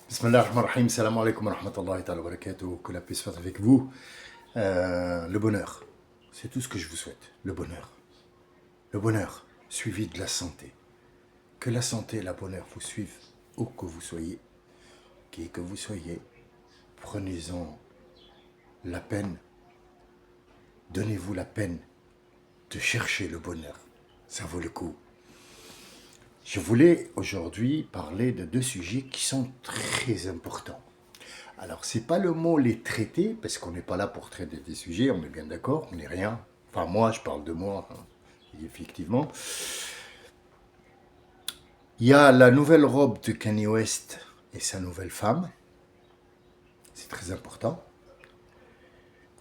Bismillah ar-Rahman ar-Rahim, salam alaikum wa rahmatullahi ta'ala wa barakatuh, que la paix soit avec vous. Le bonheur, c'est tout ce que je vous souhaite, le bonheur. Le bonheur, suivi de la santé. Que la santé et le bonheur vous suivent où que vous soyez, qui que vous soyez. Prenez-en la peine, donnez-vous la peine de chercher le bonheur. Ça vaut le coup. Je voulais aujourd'hui parler de deux sujets qui sont très importants. Alors, c'est pas le mot les traiter, parce qu'on n'est pas là pour traiter des sujets, on est bien d'accord, on n'est rien. Enfin, moi, je parle de moi, hein, effectivement. Il y a la nouvelle robe de Kanye West et sa nouvelle femme, c'est très important.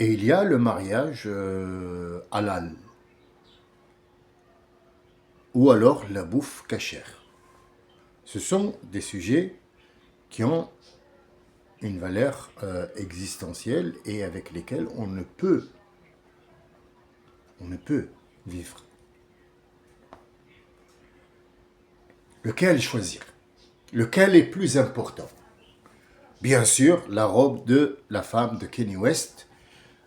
Et il y a le mariage halal, ou alors la bouffe cachère. Ce sont des sujets qui ont une valeur existentielle et avec lesquels on ne peut vivre. Lequel choisir? Lequel est plus important? Bien sûr, la robe de la femme de Kanye West,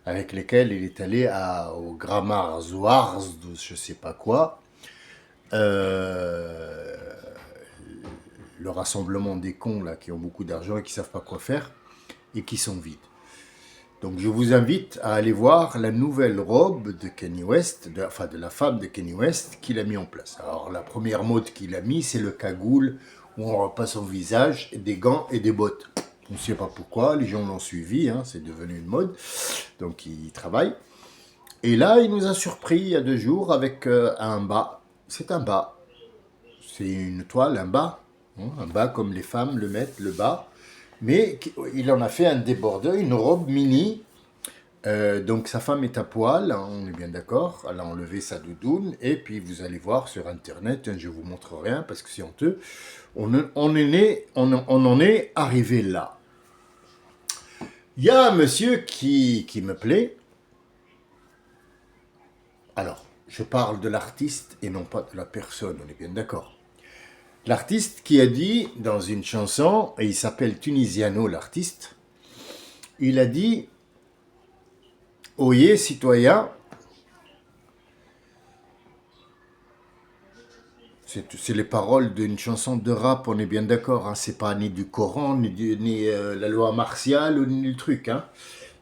avec laquelle il est allé au Grammar Awards, je sais pas quoi, le rassemblement des cons là, qui ont beaucoup d'argent et qui savent pas quoi faire et qui sont vides. Donc je vous invite à aller voir la nouvelle robe de Kanye West, de la femme de Kanye West qu'il a mis en place. Alors la première mode qu'il a mis, c'est le cagoule où on repasse son visage, des gants et des bottes. On ne sait pas pourquoi, les gens l'ont suivi, hein, c'est devenu une mode, donc il travaille. Et là, il nous a surpris il y a 2 jours avec un bas. C'est un bas, c'est une toile, un bas comme les femmes le mettent, le bas. Mais il en a fait un débordeur, une robe mini. Donc sa femme est à poil, hein, on est bien d'accord. Elle a enlevé sa doudoune. Et puis vous allez voir sur internet, hein, je vous montre rien parce que c'est honteux. On en est arrivé là. Il y a un monsieur qui me plaît. Alors, je parle de l'artiste et non pas de la personne, on est bien d'accord. L'artiste qui a dit dans une chanson, et il s'appelle Tunisiano l'artiste, il a dit: Oyez, citoyens, c'est les paroles d'une chanson de rap, on est bien d'accord, hein, c'est pas ni du Coran, ni la loi martiale, ni le truc. Hein.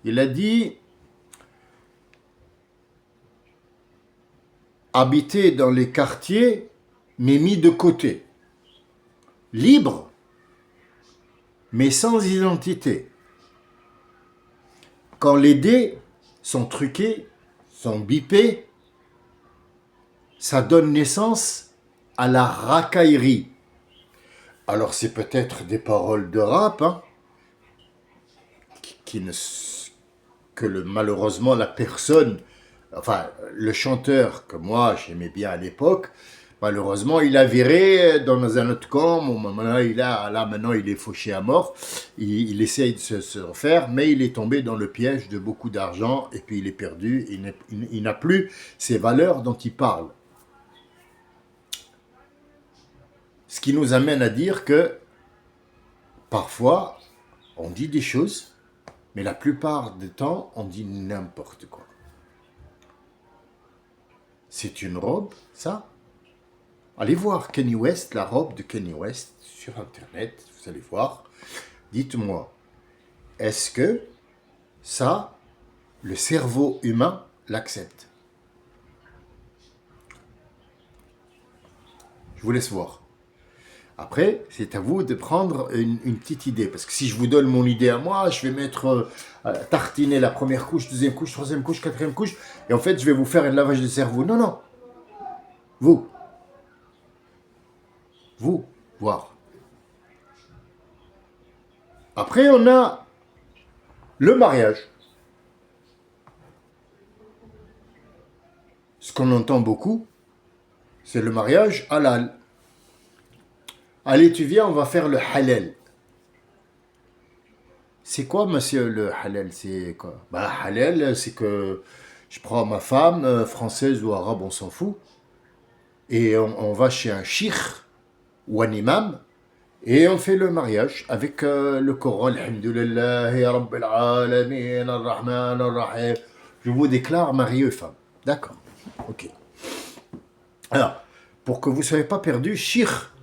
Il a dit: habiter dans les quartiers, mais mis de côté. Libre, mais sans identité. Quand les dés sont truqués, sont bipés, ça donne naissance à la racaillerie. Alors c'est peut-être des paroles de rap, hein, malheureusement la personne, enfin le chanteur que moi j'aimais bien à l'époque, malheureusement il a viré dans un autre camp. Maintenant il est fauché à mort, il essaye de se refaire, mais il est tombé dans le piège de beaucoup d'argent et puis il est perdu, il n'a plus ces valeurs dont il parle. Ce qui nous amène à dire que parfois on dit des choses, mais la plupart du temps on dit n'importe quoi. C'est une robe, ça? Allez voir Kanye West, la robe de Kanye West sur internet, vous allez voir. Dites-moi, est-ce que ça, le cerveau humain l'accepte? Je vous laisse voir. Après, c'est à vous de prendre une petite idée. Parce que si je vous donne mon idée à moi, je vais mettre tartiner la première couche, deuxième couche, troisième couche, quatrième couche. Et en fait, je vais vous faire un lavage de cerveau. Non, non. Vous, voir. Après, on a le mariage. Ce qu'on entend beaucoup, c'est le mariage halal. Allez, tu viens, on va faire le halal. C'est quoi, monsieur, le halal? C'est quoi? Bah, halal, c'est que je prends ma femme, française ou arabe, on s'en fout, et on va chez un cheikh ou un imam, Et on fait le mariage avec le Coran. Alhamdulillah, ya Rabbil Alamin, Ar-Rahman, Ar-Rahim. Je vous déclare marié femme. D'accord. Ok. Alors, pour que vous ne soyez pas perdu, Shir,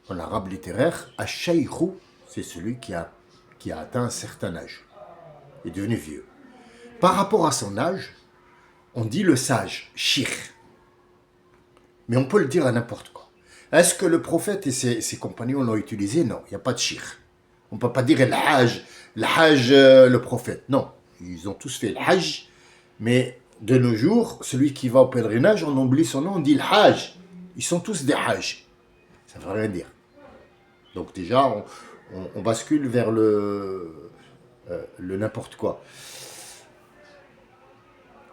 en arabe littéraire, Ash-Shaykhu, c'est celui qui a atteint un certain âge, est devenu vieux. Par rapport à son âge, on dit le sage, Shir. Mais on peut le dire à n'importe quoi. Est-ce que le prophète et ses compagnons l'ont utilisé? Non, il n'y a pas de Shir. On ne peut pas dire le prophète. Non, ils ont tous fait le hajj, mais de nos jours, celui qui va au pèlerinage, on oublie son nom, on dit le hajj. Ils sont tous des hajj. Ça ne veut rien dire. Donc déjà, on bascule vers le n'importe quoi.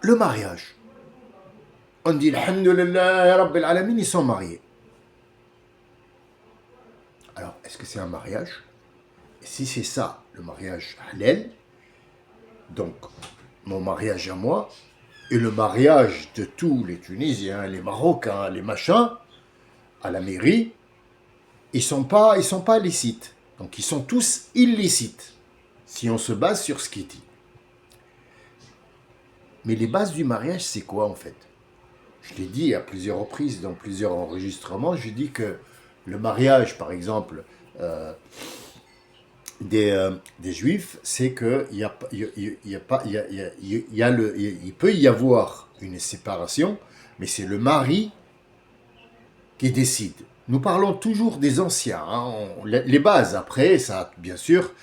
Le mariage. On dit Alhamdulillah, ya Rabbil Alamin, ils sont mariés. Alors, est-ce que c'est un mariage? Et si c'est ça, le mariage halal, donc mon mariage à moi, et le mariage de tous les Tunisiens, les Marocains, les machins, à la mairie, ils sont pas licites. Donc ils sont tous illicites, si on se base sur ce qu'il dit. Mais les bases du mariage, c'est quoi en fait? Je l'ai dit à plusieurs reprises, dans plusieurs enregistrements, je dis que le mariage, par exemple, des juifs, c'est que il peut y avoir une séparation, mais c'est le mari qui décide. Nous parlons toujours des anciens, hein, les bases. Après, ça, bien sûr,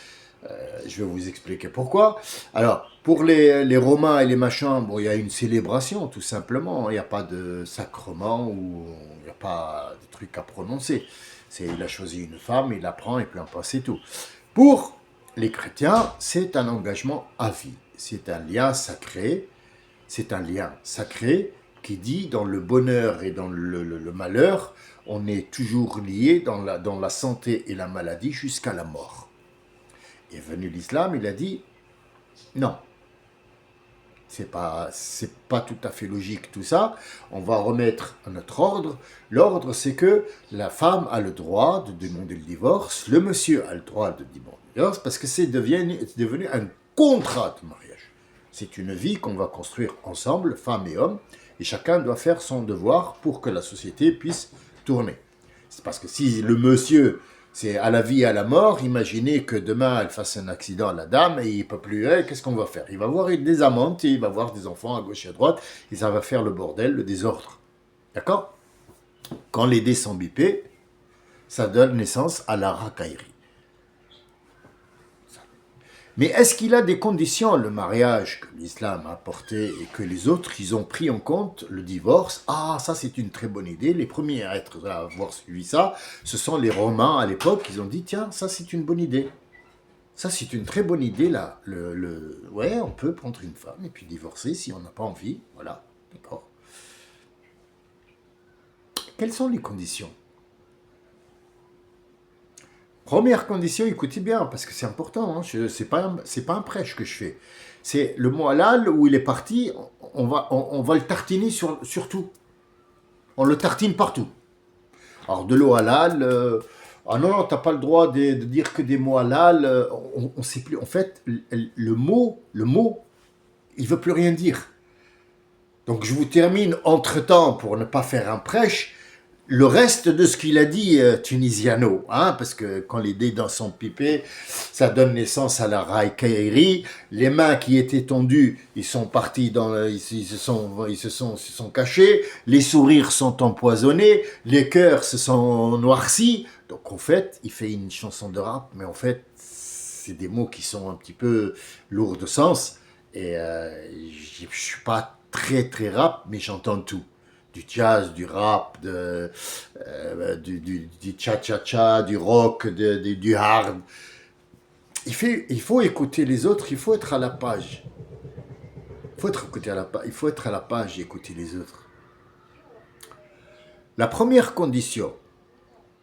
je vais vous expliquer pourquoi. Alors, pour les Romains et les machins, bon, il y a une célébration, tout simplement. Il n'y a pas de sacrement ou il n'y a pas de truc à prononcer. Il a choisi une femme, il la prend et puis on passe, c'est tout. Pour les chrétiens, c'est un engagement à vie. C'est un lien sacré. C'est un lien sacré qui dit dans le bonheur et dans le malheur, on est toujours lié dans la santé et la maladie jusqu'à la mort. Est venu l'islam, il a dit non, c'est pas tout à fait logique tout ça. On va remettre à notre ordre. L'ordre, c'est que la femme a le droit de demander le divorce, le monsieur a le droit de demander le divorce, parce que c'est devenu un contrat de mariage. C'est une vie qu'on va construire ensemble, femme et homme, et chacun doit faire son devoir pour que la société puisse tourner. C'est parce que si le monsieur, c'est à la vie et à la mort, imaginez que demain elle fasse un accident à la dame et il ne peut plus, qu'est-ce qu'on va faire? Il va avoir des amendes et il va avoir des enfants à gauche et à droite et ça va faire le bordel, le désordre. D'accord? Quand les dés sont bipés, ça donne naissance à la racaillerie. Mais est-ce qu'il a des conditions, le mariage que l'islam a apporté et que les autres, ils ont pris en compte le divorce? Ah, ça c'est une très bonne idée. Les premiers à avoir suivi ça, ce sont les Romains à l'époque. Ils ont dit, tiens, ça c'est une bonne idée. Ça c'est une très bonne idée là. Ouais, on peut prendre une femme et puis divorcer si on n'a pas envie. Voilà, d'accord. Quelles sont les conditions? Première condition, écoutez bien, parce que c'est important, hein, c'est pas un prêche que je fais. C'est le mot halal où il est parti, on va le tartiner sur tout. On le tartine partout. Alors de l'eau halal, ah non, t'as pas le droit de dire que des mots halal, on ne sait plus. En fait, le mot, il veut plus rien dire. Donc je vous termine entre-temps, pour ne pas faire un prêche, le reste de ce qu'il a dit tunisiano, hein, parce que quand les dés sont pipés, ça donne naissance à la racaillerie. Les mains qui étaient tendues, ils sont partis ils se sont cachés. Les sourires sont empoisonnés, les cœurs se sont noircis. Donc en fait, il fait une chanson de rap, mais en fait, c'est des mots qui sont un petit peu lourds de sens. Et je suis pas très très rap, mais j'entends tout. Du jazz, du rap, du cha-cha-cha, du rock, du hard. Il faut écouter les autres, il faut être à la page. Il faut être à la page et écouter les autres. La première condition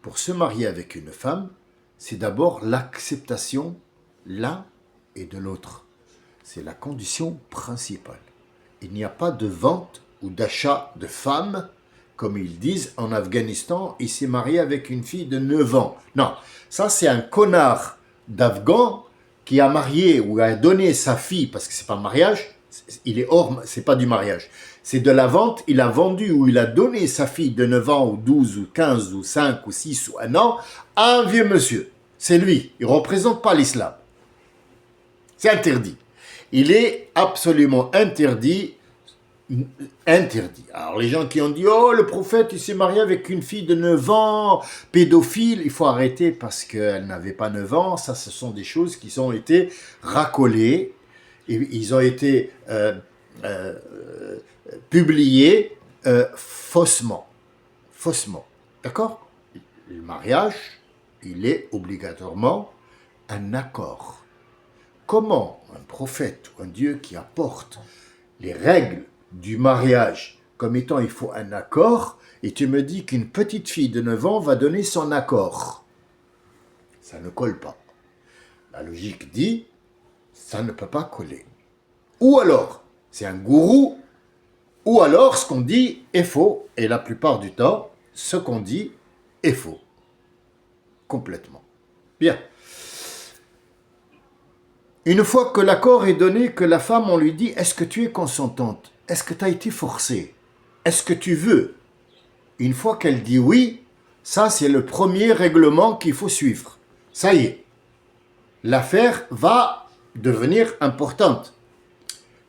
pour se marier avec une femme, c'est d'abord l'acceptation l'un et de l'autre. C'est la condition principale. Il n'y a pas de vente ou d'achat de femmes comme ils disent en Afghanistan, il s'est marié avec une fille de 9 ans. Non, ça c'est un connard d'Afghan qui a marié ou a donné sa fille, parce que c'est pas un mariage, il est hors, c'est pas du mariage, c'est de la vente, il a vendu ou il a donné sa fille de 9 ans ou 12 ou 15 ou 5 ou 6 ou 1 an à un vieux monsieur. C'est lui, il représente pas l'islam. C'est interdit. Il est absolument interdit. Alors les gens qui ont dit « Oh, le prophète, il s'est marié avec une fille de 9 ans, pédophile », il faut arrêter parce qu'elle n'avait pas 9 ans. Ça, ce sont des choses qui ont été racolées. Et ils ont été publiés faussement. Faussement. D'accord ? Le mariage, il est obligatoirement un accord. Comment un prophète ou un Dieu qui apporte les règles du mariage comme étant il faut un accord, et tu me dis qu'une petite fille de 9 ans va donner son accord? Ça ne colle pas. La logique dit, ça ne peut pas coller. Ou alors, c'est un gourou, ou alors ce qu'on dit est faux, et la plupart du temps, ce qu'on dit est faux. Complètement. Bien. Une fois que l'accord est donné, que la femme, on lui dit, est-ce que tu es consentante? Est-ce que tu as été forcée? Est-ce que tu veux? Une fois qu'elle dit oui, ça c'est le premier règlement qu'il faut suivre. Ça y est, l'affaire va devenir importante.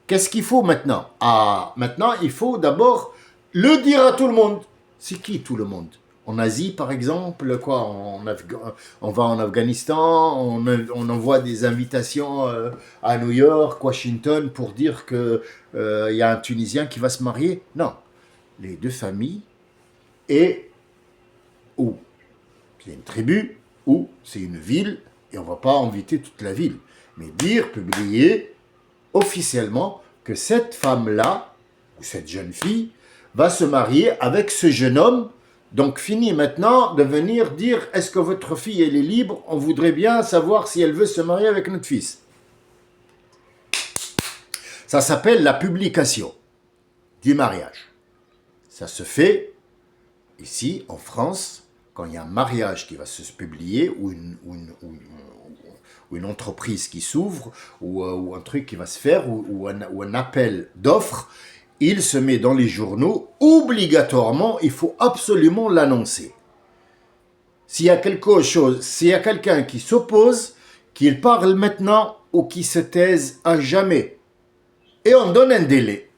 Qu'est-ce qu'il faut maintenant? Ah, maintenant il faut d'abord le dire à tout le monde. C'est qui tout le monde? En Asie, par exemple, quoi, on va en Afghanistan, on envoie des invitations à New York, Washington, pour dire qu'il y a un Tunisien qui va se marier. Non, les deux familles, et ou c'est une tribu, ou c'est une ville, et on ne va pas inviter toute la ville. Mais dire, publier officiellement que cette femme-là, ou cette jeune fille, va se marier avec ce jeune homme. Donc, fini maintenant de venir dire « Est-ce que votre fille, elle est libre? On voudrait bien savoir si elle veut se marier avec notre fils. » Ça s'appelle la publication du mariage. Ça se fait ici, en France, quand il y a un mariage qui va se publier ou une entreprise qui s'ouvre ou un truc qui va se faire ou un appel d'offres. Il se met dans les journaux, obligatoirement, il faut absolument l'annoncer. S'il y a quelque chose, s'il y a quelqu'un qui s'oppose, qu'il parle maintenant ou qui se taise à jamais. Et on donne un délai.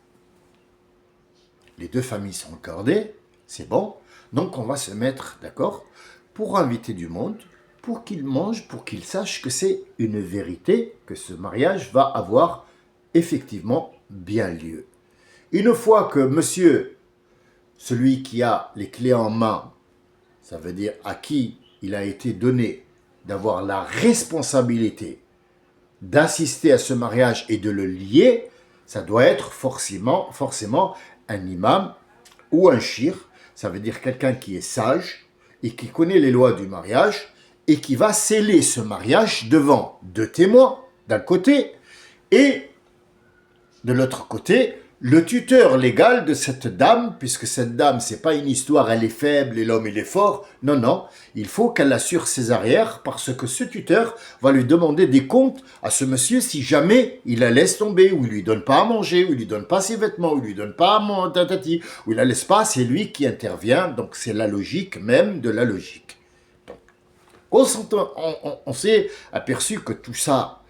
Les deux familles sont accordées, c'est bon. Donc on va se mettre d'accord pour inviter du monde, pour qu'ils mangent, pour qu'ils sachent que c'est une vérité, que ce mariage va avoir effectivement bien lieu. Une fois que monsieur, celui qui a les clés en main, ça veut dire à qui il a été donné d'avoir la responsabilité d'assister à ce mariage et de le lier, ça doit être forcément un imam ou un shir, ça veut dire quelqu'un qui est sage et qui connaît les lois du mariage et qui va sceller ce mariage devant deux témoins d'un côté et de l'autre côté, le tuteur légal de cette dame, puisque cette dame, c'est pas une histoire, elle est faible et l'homme il est fort. Non, non, il faut qu'elle assure ses arrières parce que ce tuteur va lui demander des comptes à ce monsieur si jamais il la laisse tomber, ou il lui donne pas à manger, ou il lui donne pas ses vêtements, ou il lui donne pas à manger, tatati, ou il la laisse pas, c'est lui qui intervient. Donc c'est la logique même de la logique. Donc, on s'est aperçu que tout ça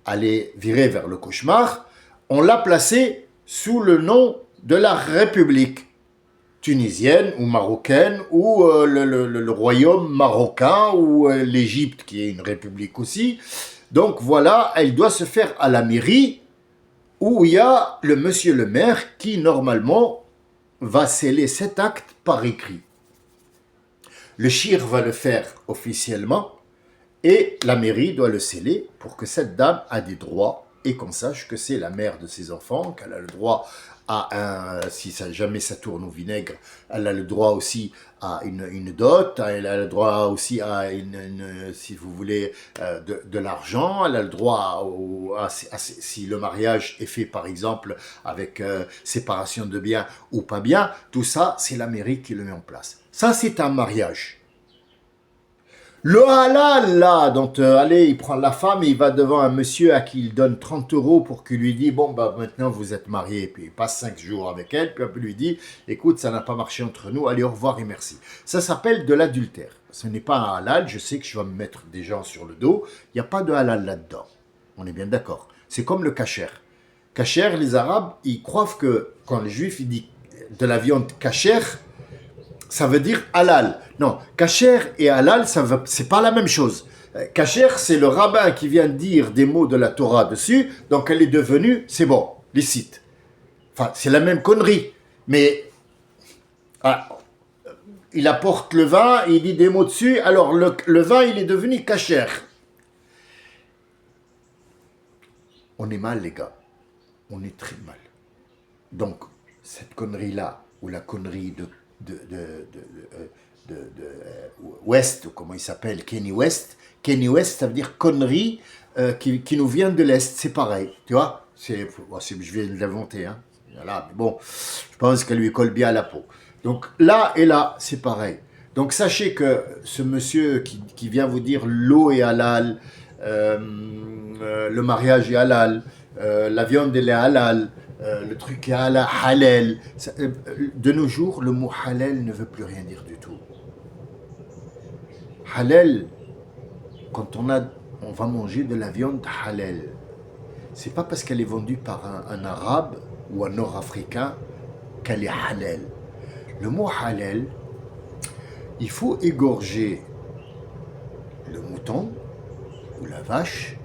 allait virer vers le cauchemar. On l'a placé sous le nom de la République tunisienne ou marocaine ou le royaume marocain ou l'Égypte qui est une république aussi. Donc voilà, elle doit se faire à la mairie où il y a le monsieur le maire qui normalement va sceller cet acte par écrit. Le shir va le faire officiellement et la mairie doit le sceller pour que cette dame a des droits et qu'on sache que c'est la mère de ses enfants, qu'elle a le droit si jamais ça tourne au vinaigre, elle a le droit aussi à une dot, elle a le droit aussi à si vous voulez, de l'argent, elle a le droit si le mariage est fait par exemple avec séparation de biens ou pas bien, tout ça c'est la mairie qui le met en place. Ça c'est un mariage. Le halal, là, donc, allez, il prend la femme et il va devant un monsieur à qui il donne 30 euros pour qu'il lui dise, bon, bah, maintenant vous êtes mariés. Puis il passe 5 jours avec elle, puis après lui dit, écoute, ça n'a pas marché entre nous, allez, au revoir et merci. Ça s'appelle de l'adultère. Ce n'est pas un halal, je sais que je vais me mettre des gens sur le dos, il n'y a pas de halal là-dedans. On est bien d'accord. C'est comme le kasher. Kasher, les Arabes, ils croient que quand les Juifs ils disent de la viande kasher, ça veut dire halal. Non, kasher et halal, c'est pas la même chose. Kasher, c'est le rabbin qui vient dire des mots de la Torah dessus, donc elle est devenue, c'est bon, licite. Enfin, c'est la même connerie. Mais il apporte le vin, il dit des mots dessus, alors le vin, il est devenu kasher. On est mal, les gars. On est très mal. Donc, cette connerie-là, ou la connerie de West, ou comment il s'appelle, Kanye West. Kanye West, ça veut dire connerie qui nous vient de l'Est, c'est pareil, tu vois, je viens de l'inventer, hein. Voilà, mais bon, je pense qu'elle lui colle bien à la peau. Donc là et là, c'est pareil. Donc sachez que ce monsieur qui vient vous dire l'eau est halal, le mariage est halal, la viande elle est halal, le truc est halal. De nos jours, le mot halal ne veut plus rien dire du tout. Halal, quand on va manger de la viande halal, c'est pas parce qu'elle est vendue par un arabe ou un nord-africain qu'elle est halal. Le mot halal, il faut égorger le mouton ou la vache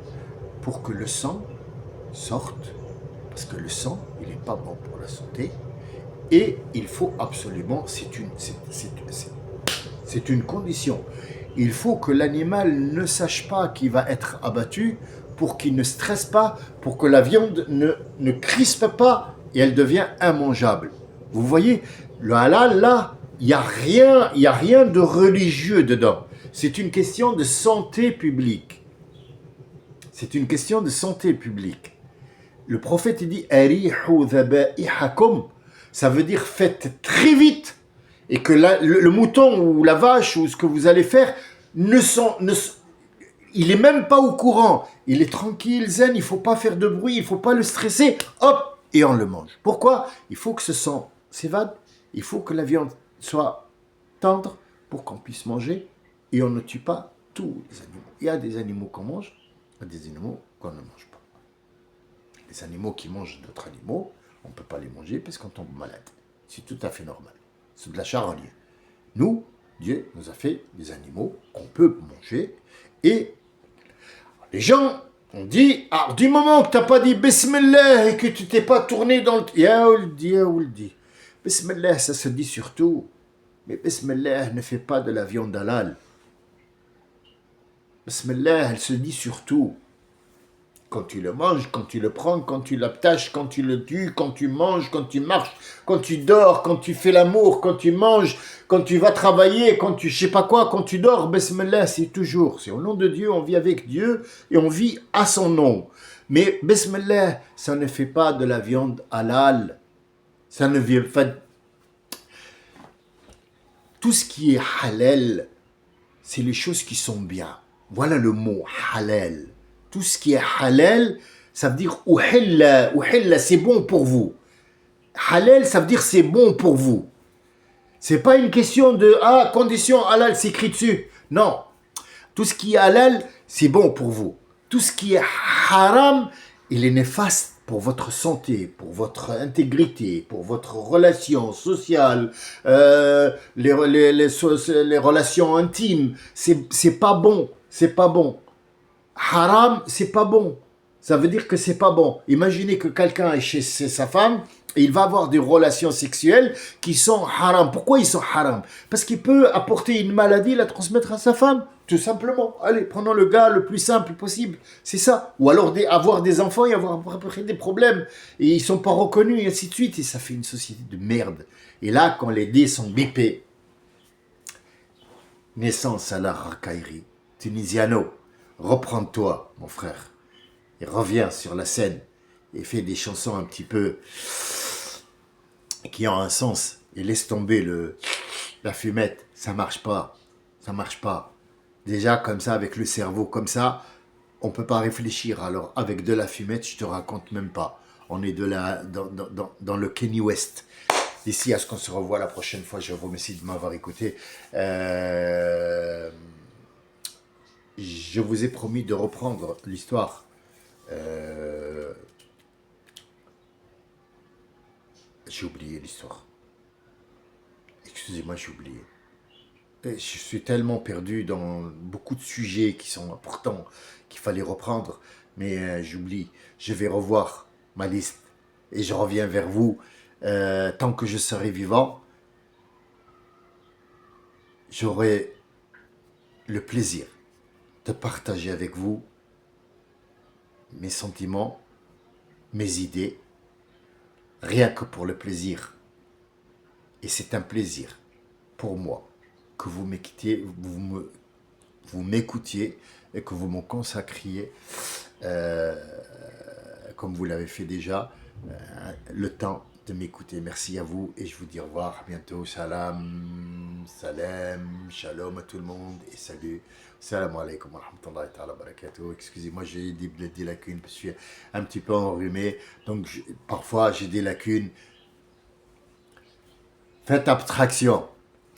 pour que le sang sorte, parce que le sang, il n'est pas bon pour la santé, et il faut absolument, c'est une condition, il faut que l'animal ne sache pas qu'il va être abattu, pour qu'il ne stresse pas, pour que la viande ne crispe pas, et elle devient immangeable. Vous voyez, le halal, là, il n'y a rien de religieux dedans. C'est une question de santé publique. C'est une question de santé publique. Le prophète dit « Arihu dhaba'ihakum » ça veut dire « faites très vite » et que le mouton ou la vache ou ce que vous allez faire, il n'est même pas au courant. Il est tranquille, zen, il ne faut pas faire de bruit, il ne faut pas le stresser. Hop, et on le mange. Pourquoi? Il faut que ce sang s'évade, il faut que la viande soit tendre pour qu'on puisse manger et on ne tue pas tous les animaux. Il y a des animaux qu'on mange, il y a des animaux qu'on ne mange pas. Les animaux qui mangent d'autres animaux, on ne peut pas les manger parce qu'on tombe malade. C'est tout à fait normal. C'est de la charogne. Nous, Dieu nous a fait des animaux qu'on peut manger et les gens ont dit, du moment que tu n'as pas dit Bismillah et que tu t'es pas tourné dans le... Yaouldi. Bismillah, ça se dit surtout. Mais Bismillah ne fait pas de la viande halal. Bismillah, elle se dit surtout. Quand tu le manges, quand tu le prends, quand tu l'aptaches, quand tu le tues, quand tu manges, quand tu marches, quand tu dors, quand tu fais l'amour, quand tu manges, quand tu vas travailler, quand tu sais pas quoi, quand tu dors, Bismillah, c'est toujours. C'est au nom de Dieu, on vit avec Dieu et on vit à son nom. Mais Bismillah, ça ne fait pas de la viande halal. Ça ne vient pas... Tout ce qui est halal, c'est les choses qui sont bien. Voilà le mot halal. Tout ce qui est halal, ça veut dire uhilla, c'est bon pour vous. Halal, ça veut dire c'est bon pour vous. C'est pas une question de condition halal, c'est écrit dessus. Non. Tout ce qui est halal, c'est bon pour vous. Tout ce qui est haram, il est néfaste pour votre santé, pour votre intégrité, pour votre relation sociale, les relations intimes. C'est pas bon. C'est pas bon. Haram, c'est pas bon. Ça veut dire que c'est pas bon. Imaginez que quelqu'un est chez sa femme et il va avoir des relations sexuelles qui sont haram. Pourquoi ils sont haram? Parce qu'il peut apporter une maladie, la transmettre à sa femme. Tout simplement. Allez, prenons le gars le plus simple possible. C'est ça. Ou alors avoir des enfants et avoir après des problèmes. Et ils sont pas reconnus et ainsi de suite. Et ça fait une société de merde. Et là, quand les dés sont bipés, naissance à la Rakairi, Tunisiano, reprends-toi, mon frère. Et reviens sur la scène. Et fais des chansons un petit peu qui ont un sens. Et laisse tomber la fumette. Ça marche pas. Ça marche pas. Déjà, comme ça, avec le cerveau comme ça, on ne peut pas réfléchir. Alors, avec de la fumette, je te raconte même pas. On est dans le Kenny West. D'ici à ce qu'on se revoie la prochaine fois, je vous remercie de m'avoir écouté. Je vous ai promis de reprendre l'histoire. J'ai oublié l'histoire. Excusez-moi, j'ai oublié. Je suis tellement perdu dans beaucoup de sujets qui sont importants qu'il fallait reprendre, mais j'oublie. Je vais revoir ma liste et je reviens vers vous. Tant que je serai vivant, j'aurai le plaisir de partager avec vous mes sentiments, mes idées, rien que pour le plaisir. Et c'est un plaisir pour moi que vous m'écoutiez, vous m'écoutiez et que vous me consacriez, comme vous l'avez fait déjà, le temps de m'écouter. Merci à vous et je vous dis au revoir. À bientôt. Salam, salam, shalom à tout le monde et salut. Salam alaikum wa rahmatullahi ta'ala barakatuh. Excusez-moi, j'ai des lacunes parce que je suis un petit peu enrhumé. Donc, parfois, j'ai des lacunes. Faites abstraction.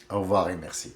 Au revoir et merci.